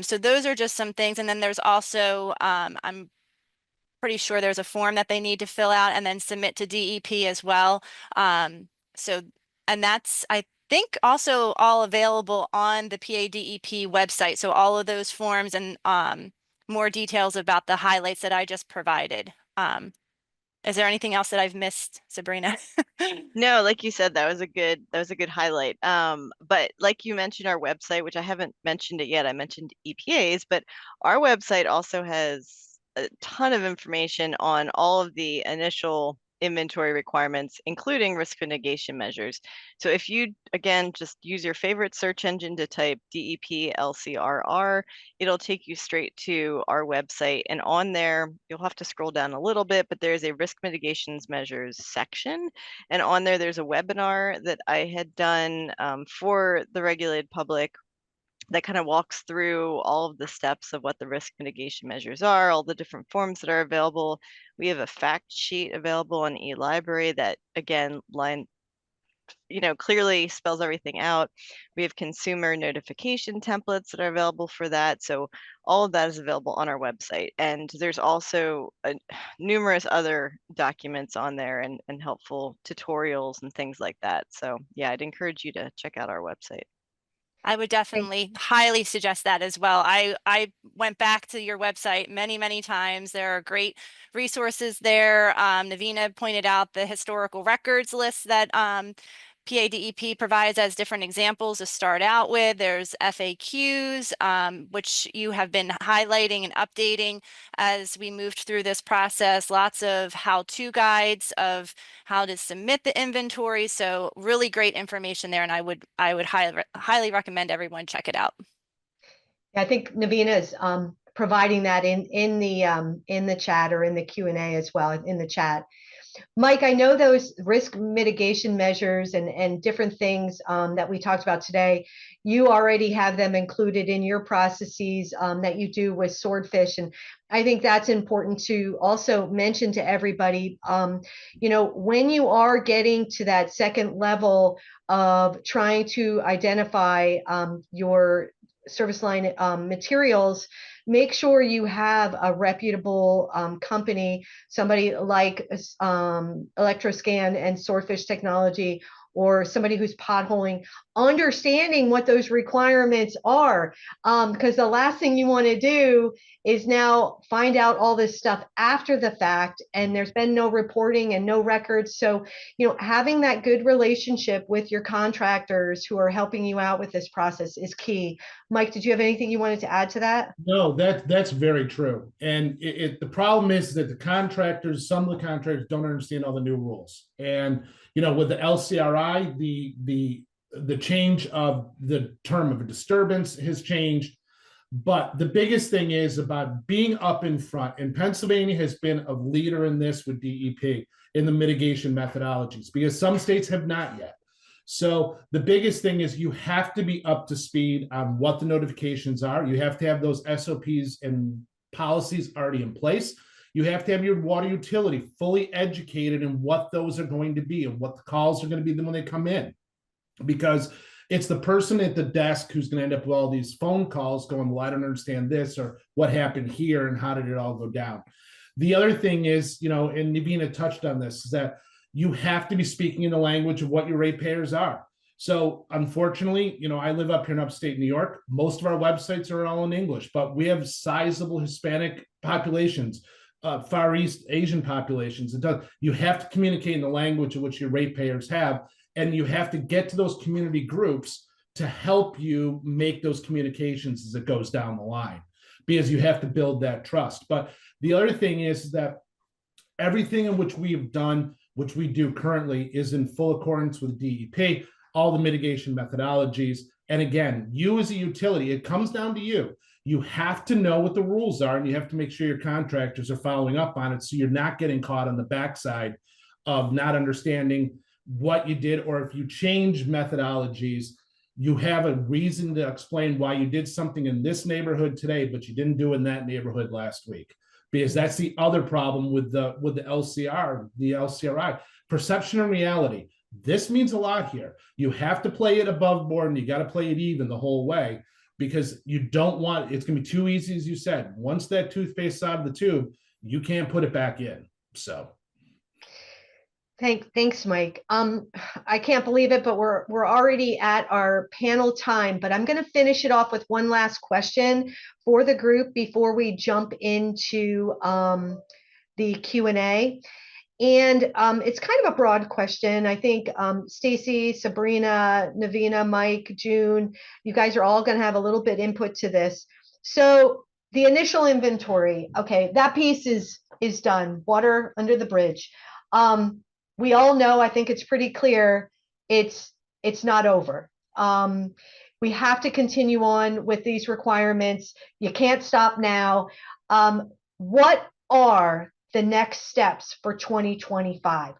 So those are just some things. And then there's also, I'm pretty sure there's a form that they need to fill out and then submit to DEP as well. And that's, I think, also all available on the PA DEP website. So all of those forms and more details about the highlights that I just provided. Is there anything else that I've missed, Sabrina? No, like you said, that was a good highlight. But like you mentioned, our website, which I haven't mentioned it yet, I mentioned EPA's, but our website also has a ton of information on all of the initial inventory requirements, including risk mitigation measures. So if you, again, just use your favorite search engine to type DEP LCRR, it'll take you straight to our website. And on there, you'll have to scroll down a little bit, but there's a risk mitigations measures section. And on there, there's a webinar that I had done for the regulated public that kind of walks through all of the steps of what the risk mitigation measures are, all the different forms that are available. We have a fact sheet available on eLibrary that, again, clearly spells everything out. We have consumer notification templates that are available for that. So all of that is available on our website. And there's also numerous other documents on there and helpful tutorials and things like that. So yeah, I'd encourage you to check out our website. I would definitely highly suggest that as well. I went back to your website many, many times. There are great resources there. Nevina pointed out the historical records list that PA DEP provides as different examples to start out with. There's FAQs, which you have been highlighting and updating as we moved through this process. Lots of how-to guides of how to submit the inventory. So really great information there, and I would highly recommend everyone check it out. I think Nevina is providing that in the chat or in the Q&A as well, in the chat. Mike, I know those risk mitigation measures and different things that we talked about today, you already have them included in your processes that you do with Swordfish. And I think that's important to also mention to everybody. You know, when you are getting to that second level of trying to identify your service line materials, make sure you have a reputable company, somebody like Electro Scan and Swordfish Technology, or somebody who's potholing, understanding what those requirements are. Because the last thing you want to do is now find out all this stuff after the fact, and there's been no reporting and no records. So, you know, having that good relationship with your contractors who are helping you out with this process is key. Mike, did you have anything you wanted to add to that? No, that's very true. And the problem is that some of the contractors don't understand all the new rules. And, you know, with the LCRI, the change of the term of a disturbance has changed. But the biggest thing is about being up in front. And Pennsylvania has been a leader in this with DEP in the mitigation methodologies, because some states have not yet. So the biggest thing is you have to be up to speed on what the notifications are. You have to have those SOPs and policies already in place. You have to have your water utility fully educated in what those are going to be and what the calls are going to be when they come in. Because it's the person at the desk who's going to end up with all these phone calls going, well, I don't understand this, or what happened here and how did it all go down. The other thing is, you know, and Nevina touched on this, is that you have to be speaking in the language of what your ratepayers are. So unfortunately, you know, I live up here in upstate New York. Most of our websites are all in English, but we have sizable Hispanic populations, Far East Asian populations. You have to communicate in the language of which your ratepayers have, and you have to get to those community groups to help you make those communications as it goes down the line, because you have to build that trust. But the other thing is that everything in which we have done, which we do currently, is in full accordance with DEP, all the mitigation methodologies. And again, you as a utility, it comes down to you. You have to know what the rules are, and you have to make sure your contractors are following up on it, so you're not getting caught on the backside of not understanding what you did. Or if you change methodologies, you have a reason to explain why you did something in this neighborhood today, but you didn't do in that neighborhood last week. Because that's the other problem with the LCRI, perception and reality. This means a lot here. You have to play it above board, and you got to play it even the whole way, because you don't want, it's going to be too easy, as you said. Once that toothpaste is out of the tube, you can't put it back in. So. Thanks, Mike. I can't believe it, but we're already at our panel time, but I'm going to finish it off with one last question for the group before we jump into the Q&A. And it's kind of a broad question. I think Stacy, Sabrina, Nevina, Mike, June, you guys are all going to have a little bit input to this. So the initial inventory, okay, that piece is done. Water under the bridge. We all know, I think it's pretty clear, it's not over. We have to continue on with these requirements. You can't stop now. What are the next steps for 2025?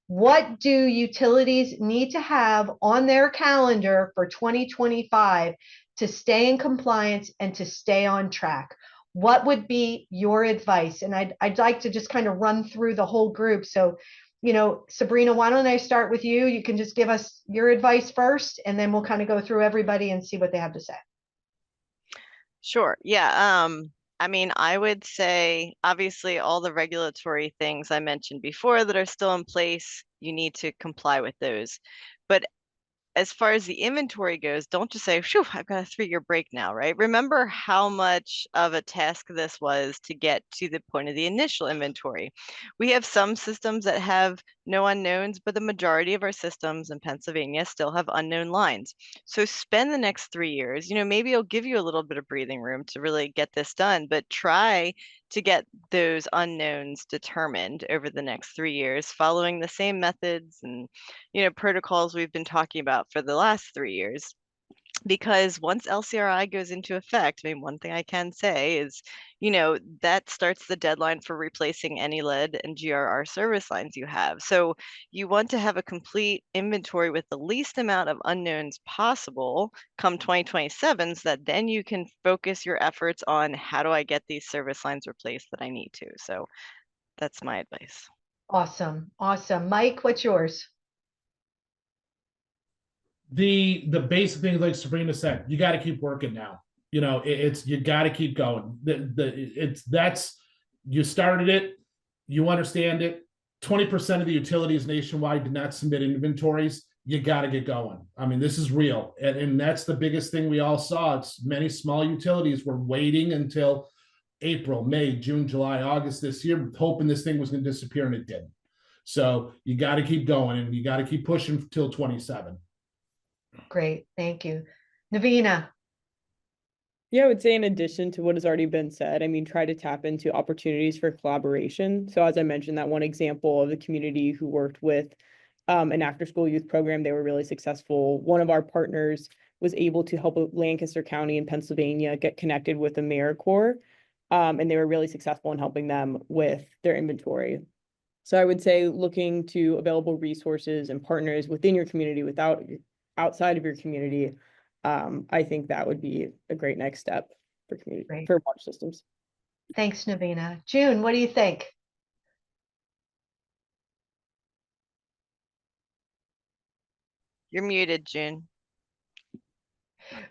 What do utilities need to have on their calendar for 2025 to stay in compliance and to stay on track? What would be your advice? And I'd like to just kind of run through the whole group. So, you know, Sabrina, why don't I start with you? You can just give us your advice first, and then we'll kind of go through everybody and see what they have to say. Sure. Yeah. I mean, I would say, obviously, all the regulatory things I mentioned before that are still in place, you need to comply with those. But as far as the inventory goes, don't just say, phew, I've got a 3-year break now, right? Remember how much of a task this was to get to the point of the initial inventory. We have some systems that have no unknowns, but the majority of our systems in Pennsylvania still have unknown lines. So spend the next 3 years, maybe it'll give you a little bit of breathing room to really get this done, but try to get those unknowns determined over the next 3 years, following the same methods and, protocols we've been talking about for the last 3 years. Because once LCRI goes into effect, I mean, one thing I can say is, that starts the deadline for replacing any lead and GRR service lines you have. So you want to have a complete inventory with the least amount of unknowns possible come 2027, so that then you can focus your efforts on how do I get these service lines replaced that I need to. So that's my advice. Awesome. Awesome. Mike, what's yours? The basic thing, like Sabrina said, you got to keep working now. It's you got to keep going. You started it, you understand it. 20% of the utilities nationwide did not submit inventories. You got to get going. I mean, this is real, and that's the biggest thing we all saw. It's many small utilities were waiting until April, May, June, July, August this year, hoping this thing was going to disappear, and it didn't. So you got to keep going, and you got to keep pushing till 27. Great. Thank you. Nevina. Yeah, I would say in addition to what has already been said, I mean, try to tap into opportunities for collaboration. So as I mentioned, that one example of the community who worked with an after-school youth program, they were really successful. One of our partners was able to help Lancaster County in Pennsylvania get connected with AmeriCorps, and they were really successful in helping them with their inventory. So I would say looking to available resources and partners within your community outside of your community, I think that would be a great next step for community for water systems. Thanks, Nevina. June, what do you think? You're muted, June.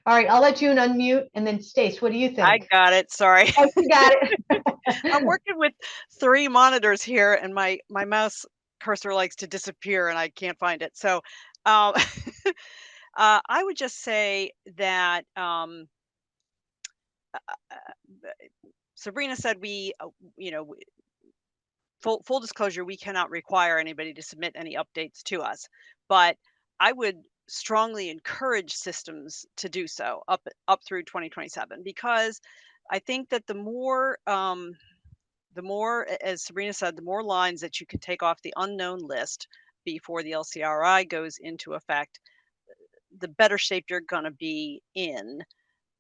All right, I'll let June unmute, and then Stace, what do you think? I got it. Sorry. Oh, you got it. I'm working with 3 monitors here, and my mouse cursor likes to disappear, and I can't find it. So, I would just say that Sabrina said full disclosure, we cannot require anybody to submit any updates to us, but I would strongly encourage systems to do so up through 2027, because I think that the more, as Sabrina said, the more lines that you can take off the unknown list before the LCRI goes into effect, the better shape you're going to be in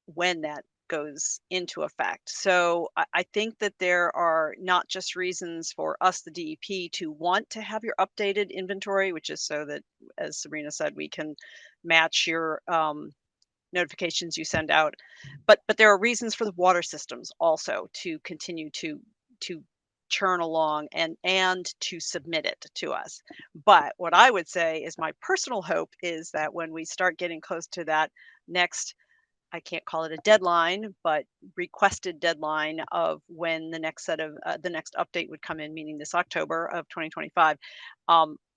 when that goes into effect. So I think that there are not just reasons for us, the DEP, to want to have your updated inventory, which is so that, as Sabrina said, we can match your notifications you send out, but there are reasons for the water systems also to continue to churn along and to submit it to us. But what I would say is my personal hope is that when we start getting close to that next, I can't call it a deadline, but requested deadline of when the next set of the next update would come in, meaning this October of 2025.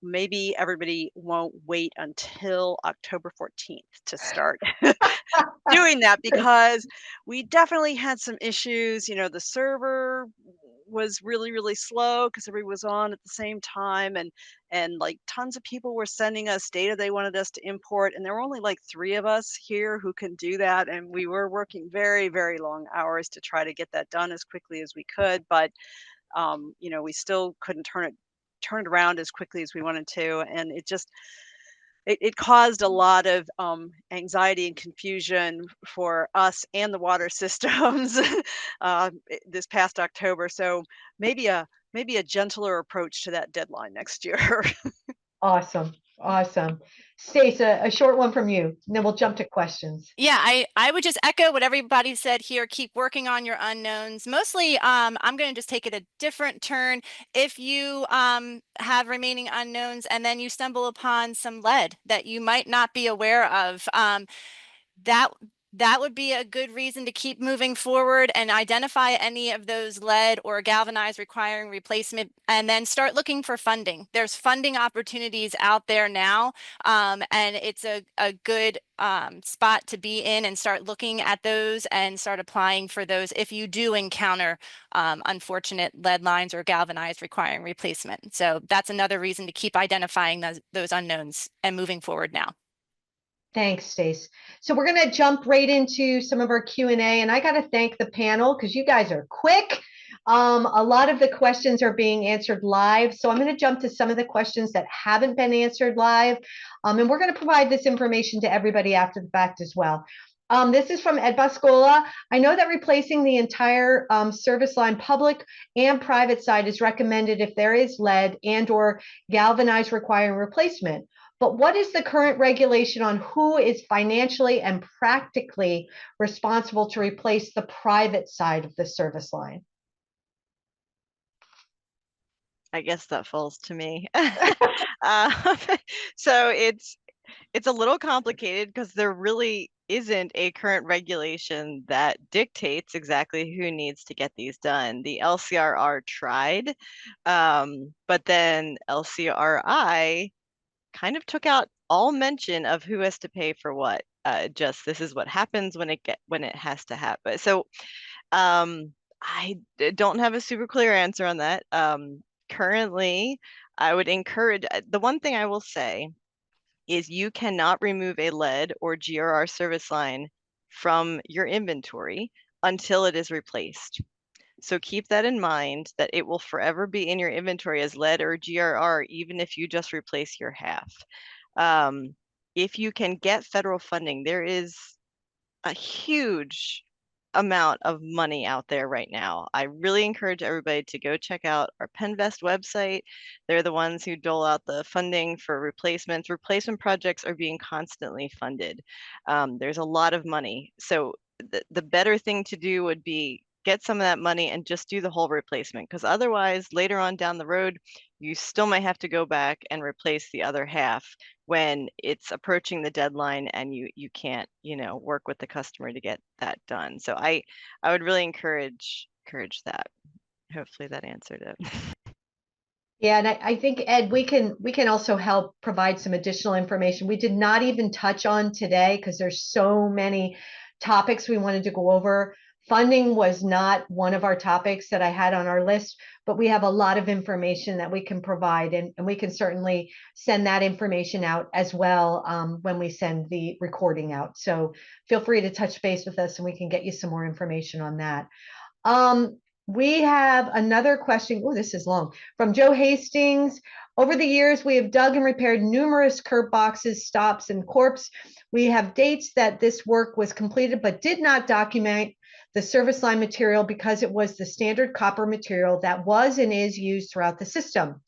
Maybe everybody won't wait until October 14th to start doing that, because we definitely had some issues. The server was really slow because everybody was on at the same time, and like tons of people were sending us data they wanted us to import, and there were only like 3 of us here who can do that, and we were working very long hours to try to get that done as quickly as we could, but we still couldn't turn it around as quickly as we wanted to, and it caused a lot of anxiety and confusion for us and the water systems this past October. So maybe a gentler approach to that deadline next year. Awesome. Stace, a short one from you, and then we'll jump to questions. Yeah, I would just echo what everybody said here. Keep working on your unknowns. Mostly, I'm going to just take it a different turn. If you have remaining unknowns and then you stumble upon some lead that you might not be aware of, that that would be a good reason to keep moving forward and identify any of those lead or galvanized requiring replacement, and then start looking for funding. There's funding opportunities out there now, and it's a good spot to be in and start looking at those and start applying for those if you do encounter unfortunate lead lines or galvanized requiring replacement. So that's another reason to keep identifying those unknowns and moving forward now. Thanks, Stace. So we're going to jump right into some of our Q&A, and I got to thank the panel because you guys are quick. A lot of the questions are being answered live, so I'm going to jump to some of the questions that haven't been answered live, and we're going to provide this information to everybody after the fact as well. This is from Ed Boscola. I know that replacing the entire service line public and private side is recommended if there is lead and or galvanized requiring replacement. But what is the current regulation on who is financially and practically responsible to replace the private side of the service line? I guess that falls to me. So it's a little complicated because there really isn't a current regulation that dictates exactly who needs to get these done. The LCRR tried, but then LCRI kind of took out all mention of who has to pay for what. Just this is what happens when it has to happen. So I don't have a super clear answer on that. Currently, I would encourage, the one thing I will say is you cannot remove a lead or GRR service line from your inventory until it is replaced. So keep that in mind, that it will forever be in your inventory as lead or GRR, even if you just replace your half. If you can get federal funding, there is a huge amount of money out there right now. I really encourage everybody to go check out our Penvest website. They're the ones who dole out the funding for replacements. Replacement projects are being constantly funded. There's a lot of money. So the better thing to do would be get some of that money and just do the whole replacement, because otherwise later on down the road, you still might have to go back and replace the other half when it's approaching the deadline and you can't, work with the customer to get that done. So I would really encourage that. Hopefully that answered it. Yeah, and I think, Ed, we can also help provide some additional information we did not even touch on today because there's so many topics we wanted to go over. Funding was not one of our topics that I had on our list, but we have a lot of information that we can provide, and we can certainly send that information out as well when we send the recording out. So feel free to touch base with us and we can get you some more information on that. We have another question. Oh, this is long. From Joe Hastings. Over the years, we have dug and repaired numerous curb boxes, stops, and corps. We have dates that this work was completed, but did not document the service line material because it was the standard copper material that was and is used throughout the system.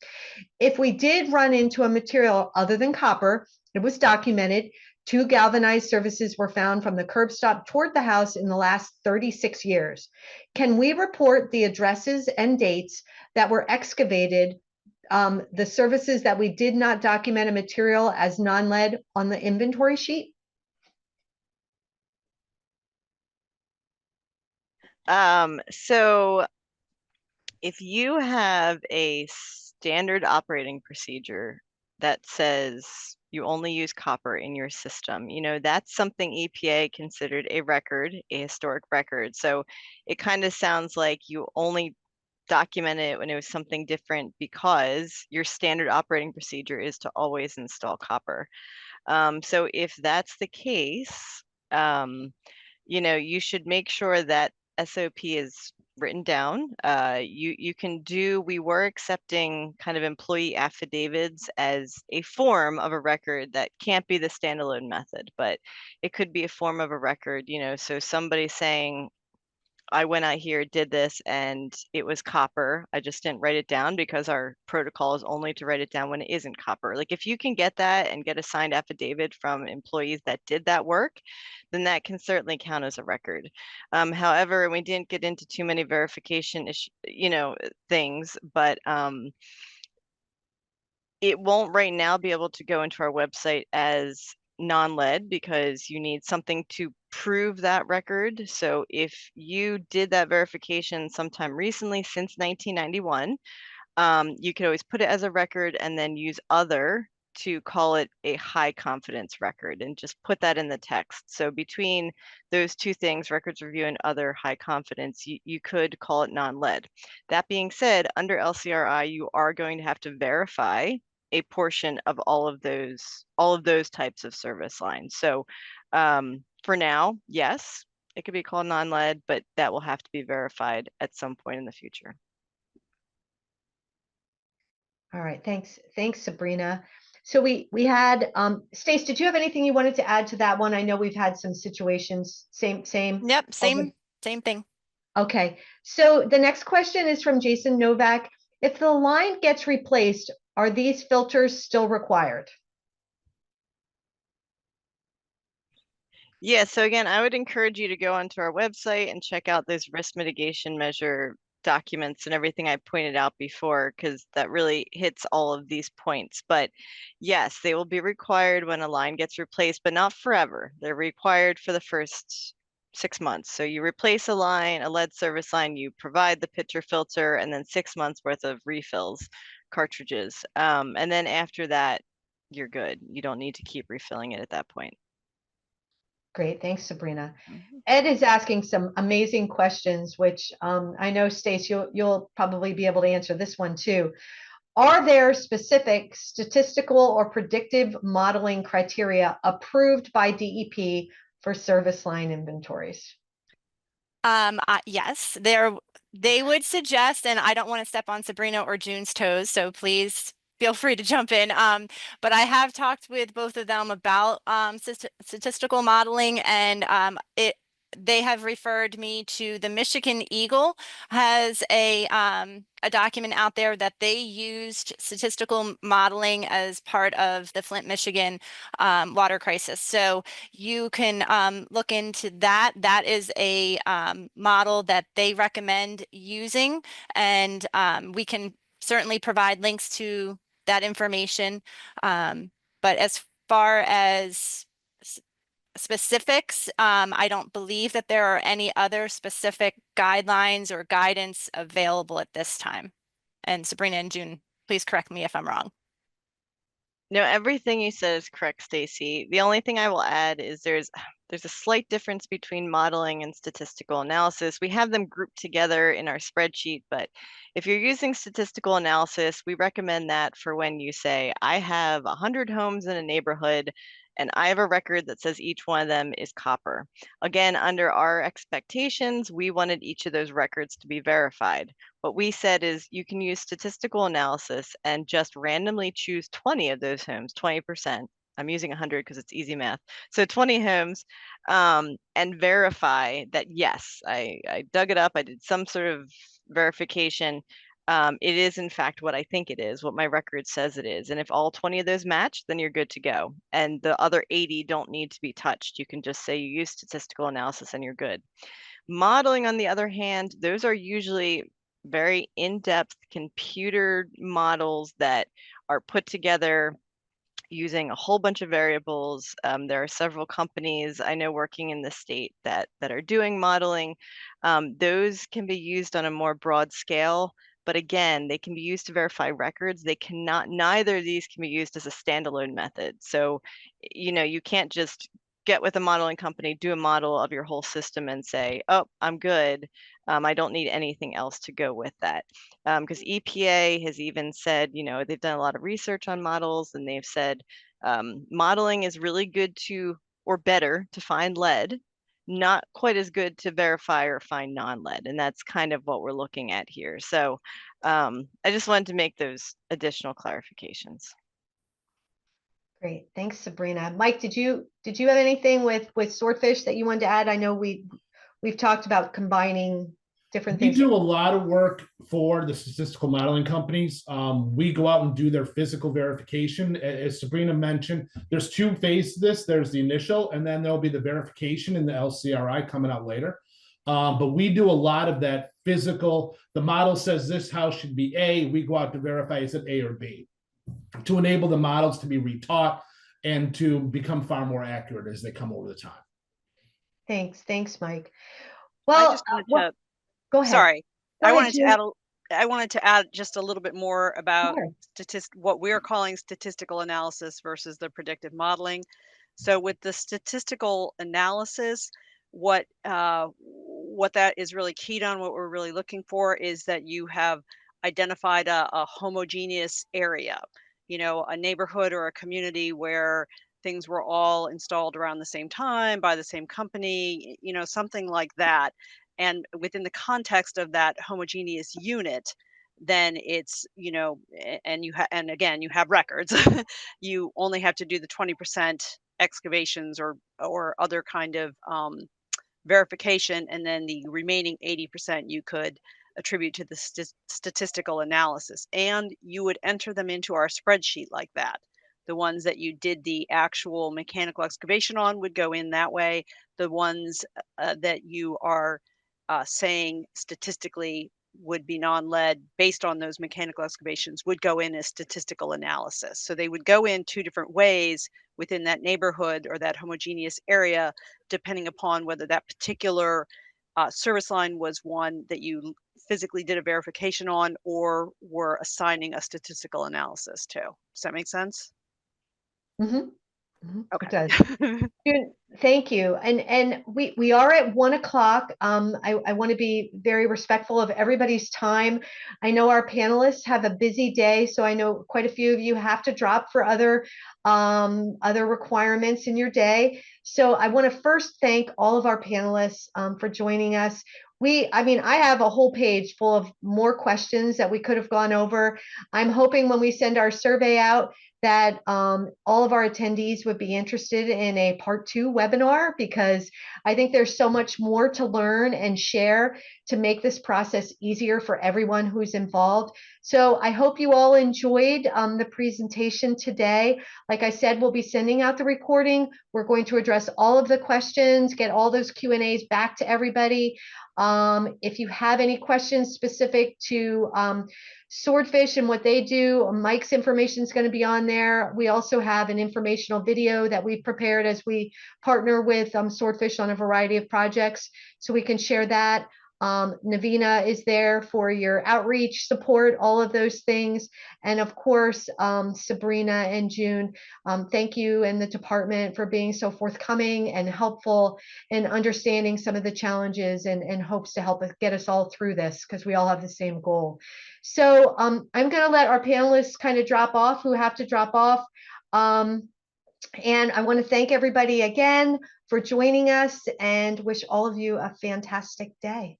If we did run into a material other than copper, it was documented. 2 galvanized services were found from the curb stop toward the house in the last 36 years. Can we report the addresses and dates that were excavated, the services that we did not document a material as non-lead on the inventory sheet? So if you have a standard operating procedure that says you only use copper in your system, that's something EPA considered a record, a historic record. So it kind of sounds like you only documented it when it was something different because your standard operating procedure is to always install copper. So if that's the case, you should make sure that SOP is written down. We were accepting kind of employee affidavits as a form of a record that can't be the standalone method, but it could be a form of a record, so somebody saying, I went out here, did this, and it was copper. I just didn't write it down because our protocol is only to write it down when it isn't copper. Like if you can get that and get a signed affidavit from employees that did that work, then that can certainly count as a record. However, we didn't get into too many verification things, but it won't right now be able to go into our website as non-lead because you need something to prove that record. So if you did that verification sometime recently since 1991, you could always put it as a record and then use other to call it a high confidence record and just put that in the text. So between those two things, records review and other high confidence, you could call it non-lead. That being said, under LCRI, you are going to have to verify a portion of all of those types of service lines. So for now, yes, it could be called non-lead, but that will have to be verified at some point in the future. All right, thanks, Sabrina. So we had Stace, did you have anything you wanted to add to that one? I know we've had some situations, same. Yep, same thing. Okay, so the next question is from Jason Novak. If the line gets replaced, are these filters still required? Yeah, so again, I would encourage you to go onto our website and check out those risk mitigation measure documents and everything I pointed out before, because that really hits all of these points. But yes, they will be required when a line gets replaced, but not forever. They're required for the first 6 months. So you replace a line, a lead service line, you provide the pitcher filter, and then 6 months worth of refills, cartridges. And then after that, you're good. You don't need to keep refilling it at that point. Great, thanks, Sabrina. Ed is asking some amazing questions, which I know, Stace, you'll probably be able to answer this one too. Are there specific statistical or predictive modeling criteria approved by DEP for service line inventories? Yes, they would suggest, and I don't want to step on Sabrina or June's toes, so please feel free to jump in. But I have talked with both of them about statistical modeling, and they have referred me to the Michigan Eagle has a document out there that they used statistical modeling as part of the Flint, Michigan water crisis. So you can look into that. That is a model that they recommend using, and we can certainly provide links to that information. But as far as specifics, I don't believe that there are any other specific guidelines or guidance available at this time. And Sabrina and June, please correct me if I'm wrong. No, everything you said is correct, Stacy. The only thing I will add is there's a slight difference between modeling and statistical analysis. We have them grouped together in our spreadsheet, but if you're using statistical analysis, we recommend that for when you say, I have 100 homes in a neighborhood and I have a record that says each one of them is copper. Again, under our expectations, we wanted each of those records to be verified. What we said is you can use statistical analysis and just randomly choose 20 of those homes, 20%. I'm using 100 because it's easy math. So 20 homes, and verify that, yes, I dug it up. I did some sort of verification. It is in fact what I think it is, what my record says it is. And if all 20 of those match, then you're good to go. And the other 80 don't need to be touched. You can just say you use statistical analysis and you're good. Modeling, on the other hand, those are usually very in-depth computer models that are put together using a whole bunch of variables. There are several companies I know working in the state that are doing modeling. Those can be used on a more broad scale, but again, they can be used to verify records. They cannot, neither of these can be used as a standalone method. So, you can't just get with a modeling company, do a model of your whole system and say, oh, I'm good. I don't need anything else to go with that. Because EPA has even said, they've done a lot of research on models, and they've said modeling is really good to, or better to find lead, not quite as good to verify or find non-lead. And that's kind of what we're looking at here. So I just wanted to make those additional clarifications. Great, thanks, Sabrina. Mike, did you have anything with Swordfish that you wanted to add? I know we've talked about combining different things. We do a lot of work for the statistical modeling companies. We go out and do their physical verification. As Sabrina mentioned, there's 2 phases to this. There's the initial, and then there'll be the verification in the LCRI coming out later. But we do a lot of that physical. The model says this house should be A. We go out to verify, is it A or B, to enable the models to be retaught and to become far more accurate as they come over the time. Thanks, Mike. I Well, just wanted to, go ahead. sorry, Go I ahead, wanted to June. add I wanted to add just a little bit more about Sure. what we're calling statistical analysis versus the predictive modeling. So with the statistical analysis, what that is really keyed on, what we're really looking for is that you have identified a homogeneous area, you know, a neighborhood or a community where things were all installed around the same time by the same company, you know, something like that. And within the context of that homogeneous unit, then it's, you know, and again, you have records. You only have to do the 20% excavations or other kind of verification, and then the remaining 80% you could attribute to the statistical analysis, and you would enter them into our spreadsheet like that. The ones that you did the actual mechanical excavation on would go in that way. The ones that you are saying statistically would be non-lead based on those mechanical excavations would go in as statistical analysis. So they would go in two different ways within that neighborhood or that homogeneous area, depending upon whether that particular service line was one that you physically did a verification on or were assigning a statistical analysis to. Does that make sense? Mm-hmm. Okay. It does. June, thank you. And we are at 1 o'clock. I want to be very respectful of everybody's time. I know our panelists have a busy day, so I know quite a few of you have to drop for other requirements in your day. So I want to first thank all of our panelists for joining us. I have a whole page full of more questions that we could have gone over. I'm hoping when we send our survey out that all of our attendees would be interested in a part 2 webinar, because I think there's so much more to learn and share to make this process easier for everyone who's involved. So I hope you all enjoyed the presentation today. Like I said, we'll be sending out the recording. We're going to address all of the questions, get all those Q&As back to everybody. If you have any questions specific to Swordfish and what they do, Mike's information is going to be on there. We also have an informational video that we've prepared as we partner with Swordfish on a variety of projects, so we can share that. Nevina is there for your outreach support, all of those things. And of course, Sabrina and June, thank you and the department for being so forthcoming and helpful in understanding some of the challenges and hopes to help us get us all through this, because we all have the same goal. So I'm going to let our panelists kind of drop off who have to drop off. And I want to thank everybody again for joining us and wish all of you a fantastic day.